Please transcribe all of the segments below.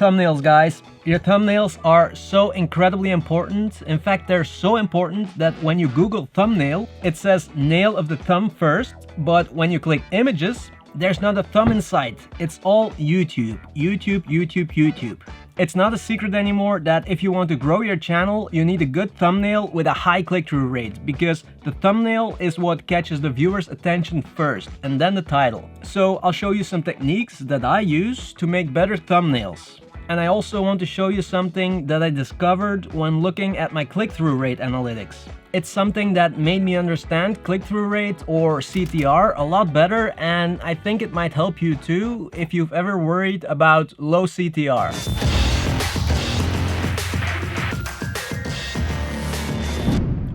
Thumbnails, guys. Your thumbnails are so incredibly important. In fact, they're so important that when you Google thumbnail, it says nail of the thumb first, but when you click images, there's not a thumb in sight. It's all YouTube. YouTube, YouTube, YouTube. It's not a secret anymore that if you want to grow your channel, you need a good thumbnail with a high click-through rate, because the thumbnail is what catches the viewer's attention first, and then the title. So I'll show you some techniques that I use to make better thumbnails. And I also want to show you something that I discovered when looking at my click-through rate analytics. It's something that made me understand click-through rate, or CTR, a lot better, and I think it might help you too if you've ever worried about low CTR.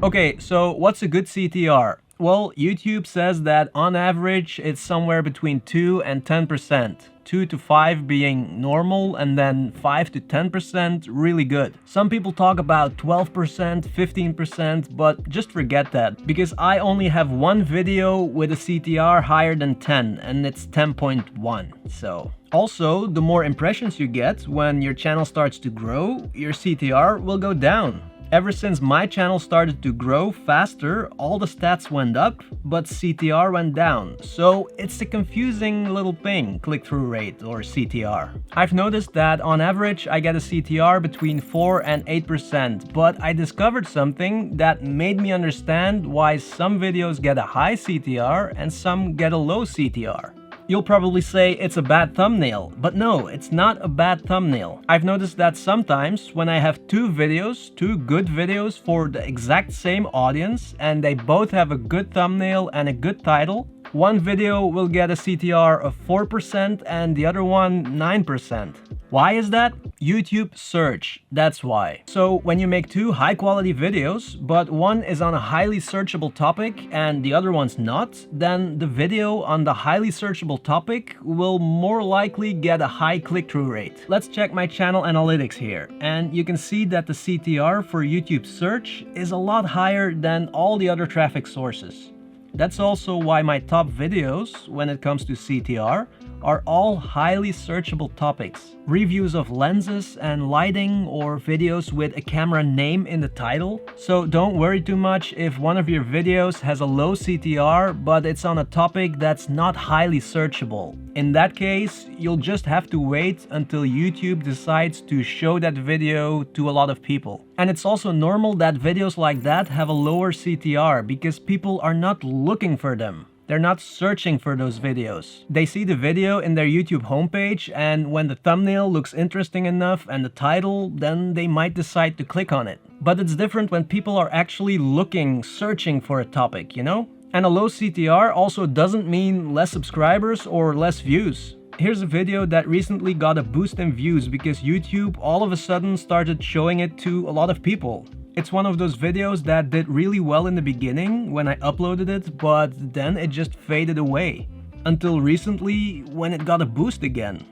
Okay, so what's a good CTR? Well, YouTube says that on average it's somewhere between 2 and 10%. 2 to 5 being normal, and then 5 to 10% really good. Some people talk about 12%, 15%, but just forget that, because I only have one video with a CTR higher than 10, and it's 10.1. So also, the more impressions you get when your channel starts to grow, your CTR will go down. Ever since my channel started to grow faster, all the stats went up, but CTR went down. So it's a confusing little thing, click-through rate or CTR. I've noticed that on average I get a CTR between 4 and 8%, but I discovered something that made me understand why some videos get a high CTR and some get a low CTR. You'll probably say it's a bad thumbnail, but no, it's not a bad thumbnail. I've noticed that sometimes when I have two good videos for the exact same audience, and they both have a good thumbnail and a good title, one video will get a CTR of 4% and the other one 9%. Why is that? YouTube search, that's why. So when you make two high quality videos, but one is on a highly searchable topic and the other one's not, then the video on the highly searchable topic will more likely get a high click-through rate. Let's check my channel analytics here, and you can see that the CTR for YouTube search is a lot higher than all the other traffic sources. That's also why my top videos, when it comes to CTR, are all highly searchable topics. Reviews of lenses and lighting, or videos with a camera name in the title. So don't worry too much if one of your videos has a low CTR, but it's on a topic that's not highly searchable. In that case, you'll just have to wait until YouTube decides to show that video to a lot of people. And it's also normal that videos like that have a lower CTR, because people are not looking for them. They're not searching for those videos. They see the video in their YouTube homepage, and when the thumbnail looks interesting enough and the title, then they might decide to click on it. But it's different when people are actually looking, searching for a topic, you know? And a low CTR also doesn't mean less subscribers or less views. Here's a video that recently got a boost in views because YouTube all of a sudden started showing it to a lot of people. It's one of those videos that did really well in the beginning when I uploaded it, but then it just faded away. Until recently, when it got a boost again.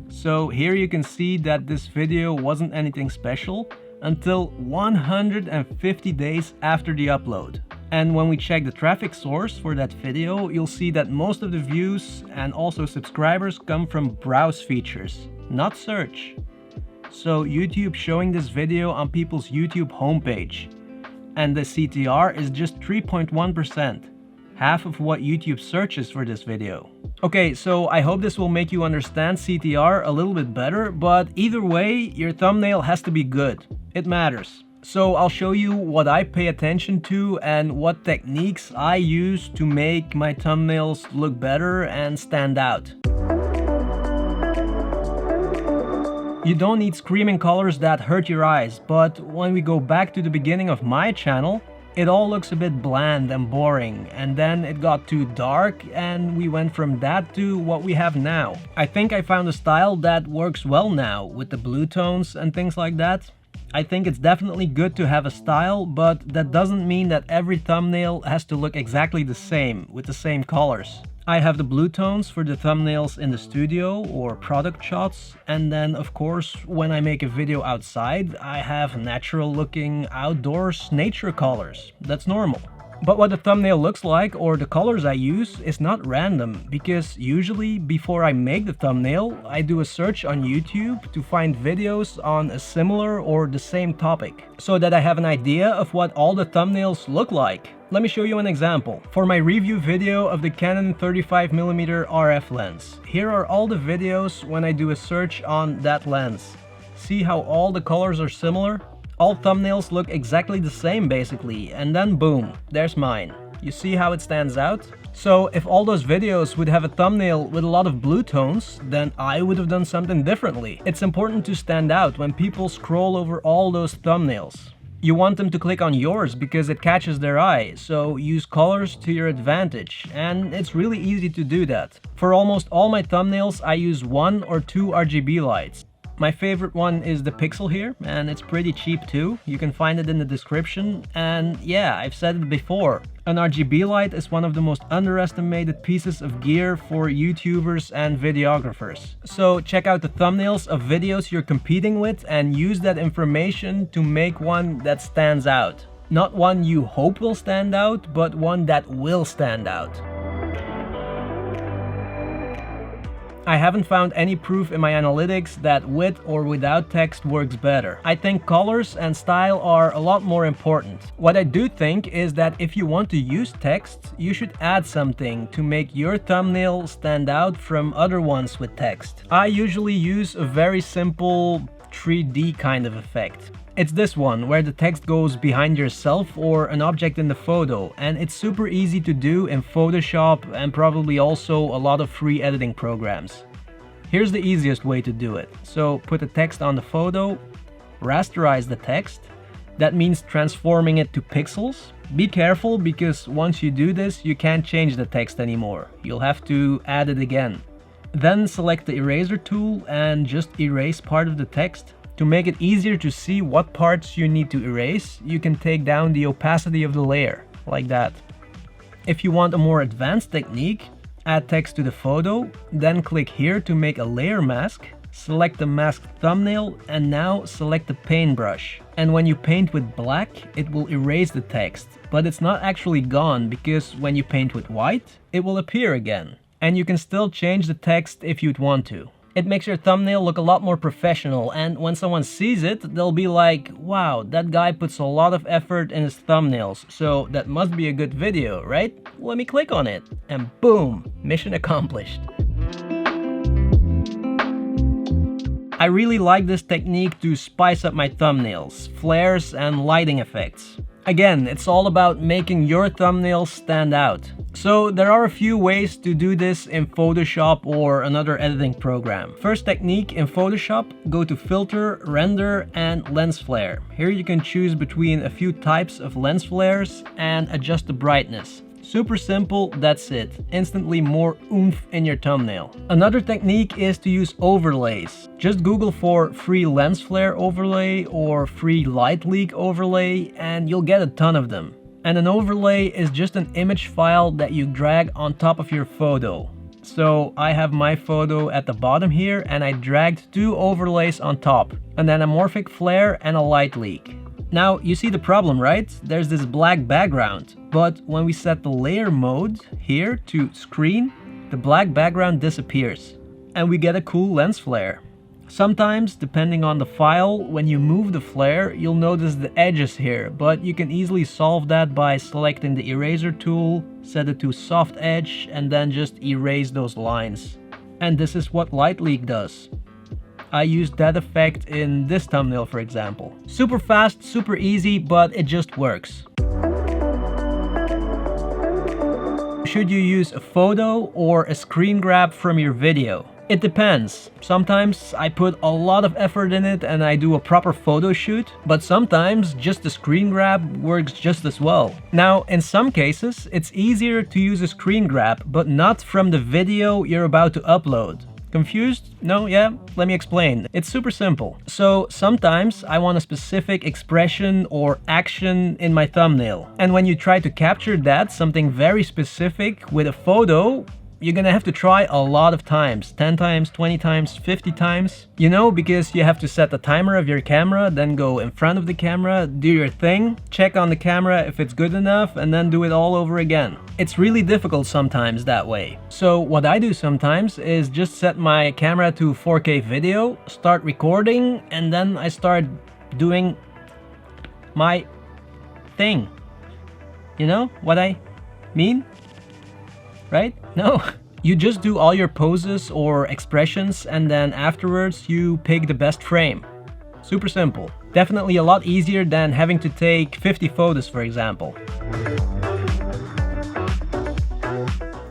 So here you can see that this video wasn't anything special until 150 days after the upload. And when we check the traffic source for that video, you'll see that most of the views and also subscribers come from browse features, not search. So YouTube showing this video on people's YouTube homepage. And the CTR is just 3.1%, half of what YouTube searches for this video. Okay, so I hope this will make you understand CTR a little bit better, but either way, your thumbnail has to be good. It matters. So I'll show you what I pay attention to and what techniques I use to make my thumbnails look better and stand out. You don't need screaming colors that hurt your eyes, but when we go back to the beginning of my channel, it all looks a bit bland and boring, and then it got too dark and we went from that to what we have now. I think I found a style that works well now with the blue tones and things like that. I think it's definitely good to have a style, but that doesn't mean that every thumbnail has to look exactly the same with the same colors. I have the blue tones for the thumbnails in the studio or product shots, and then of course when I make a video outside I have natural looking outdoors nature colors. That's normal. But what the thumbnail looks like or the colors I use is not random, because usually before I make the thumbnail, I do a search on YouTube to find videos on a similar or the same topic, so that I have an idea of what all the thumbnails look like. Let me show you an example. For my review video of the Canon 35mm RF lens, here are all the videos when I do a search on that lens. See how all the colors are similar? All thumbnails look exactly the same basically, and then boom, there's mine. You see how it stands out? So if all those videos would have a thumbnail with a lot of blue tones, then I would have done something differently. It's important to stand out when people scroll over all those thumbnails. You want them to click on yours because it catches their eye, so use colors to your advantage, and it's really easy to do that. For almost all my thumbnails I use 1 or 2 RGB lights. My favorite one is the Pixel here, and it's pretty cheap too. You can find it in the description, and yeah, I've said it before. An RGB light is one of the most underestimated pieces of gear for YouTubers and videographers. So check out the thumbnails of videos you're competing with and use that information to make one that stands out. Not one you hope will stand out, but one that will stand out. I haven't found any proof in my analytics that with or without text works better. I think colors and style are a lot more important. What I do think is that if you want to use text, you should add something to make your thumbnail stand out from other ones with text. I usually use a very simple 3D kind of effect. It's this one, where the text goes behind yourself or an object in the photo, and it's super easy to do in Photoshop and probably also a lot of free editing programs. Here's the easiest way to do it. So put the text on the photo, rasterize the text. That means transforming it to pixels. Be careful, because once you do this, you can't change the text anymore. You'll have to add it again. Then select the eraser tool and just erase part of the text. To make it easier to see what parts you need to erase, you can take down the opacity of the layer, like that. If you want a more advanced technique, add text to the photo, then click here to make a layer mask, select the masked thumbnail, and now select the paintbrush. And when you paint with black, it will erase the text, but it's not actually gone, because when you paint with white, it will appear again. And you can still change the text if you'd want to. It makes your thumbnail look a lot more professional, and when someone sees it, they'll be like, wow, that guy puts a lot of effort in his thumbnails, so that must be a good video, right? Let me click on it, and boom, mission accomplished. I really like this technique to spice up my thumbnails, flares and lighting effects. Again, it's all about making your thumbnails stand out. So there are a few ways to do this in Photoshop or another editing program. First technique, in Photoshop, go to Filter, Render and Lens Flare. Here you can choose between a few types of lens flares and adjust the brightness. Super simple, that's it. Instantly more oomph in your thumbnail. Another technique is to use overlays. Just Google for free lens flare overlay or free light leak overlay and you'll get a ton of them. And an overlay is just an image file that you drag on top of your photo. So I have my photo at the bottom here and I dragged 2 overlays on top. An anamorphic flare and a light leak. Now, you see the problem, right? There's this black background, but when we set the layer mode here to screen, the black background disappears and we get a cool lens flare. Sometimes, depending on the file, when you move the flare, you'll notice the edges here, but you can easily solve that by selecting the eraser tool, set it to soft edge, and then just erase those lines. And this is what light leak does. I used that effect in this thumbnail, for example. Super fast, super easy, but it just works. Should you use a photo or a screen grab from your video? It depends. Sometimes I put a lot of effort in it and I do a proper photo shoot, but sometimes just a screen grab works just as well. Now, in some cases, it's easier to use a screen grab, but not from the video you're about to upload. Confused? No? Yeah? Let me explain. It's super simple. So sometimes I want a specific expression or action in my thumbnail. And when you try to capture that, something very specific with a photo, you're gonna have to try a lot of times, 10 times, 20 times, 50 times, you know, because you have to set the timer of your camera, then go in front of the camera, do your thing, check on the camera if it's good enough, and then do it all over again. It's really difficult sometimes that way. So what I do sometimes is just set my camera to 4K video, start recording, and then I start doing my thing. You know what I mean? Right? No. You just do all your poses or expressions, and then afterwards you pick the best frame. Super simple. Definitely a lot easier than having to take 50 photos, for example.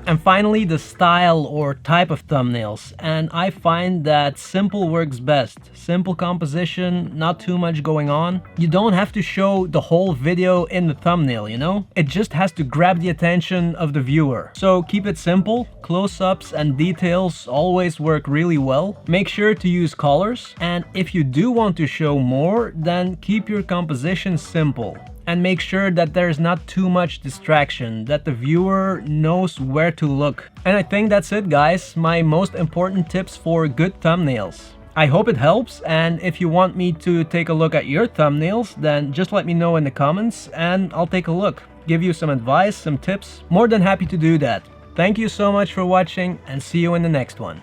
And finally, the style or type of thumbnails. And I find that simple works best. Simple composition, not too much going on. You don't have to show the whole video in the thumbnail, you know? It just has to grab the attention of the viewer. So keep it simple. Close-ups and details always work really well. Make sure to use colors. And if you do want to show more, then keep your composition simple. And make sure that there's not too much distraction, that the viewer knows where to look. And I think that's it, guys. My most important tips for good thumbnails. I hope it helps, and if you want me to take a look at your thumbnails, then just let me know in the comments and I'll take a look. Give you some advice, some tips. More than happy to do that. Thank you so much for watching, and see you in the next one.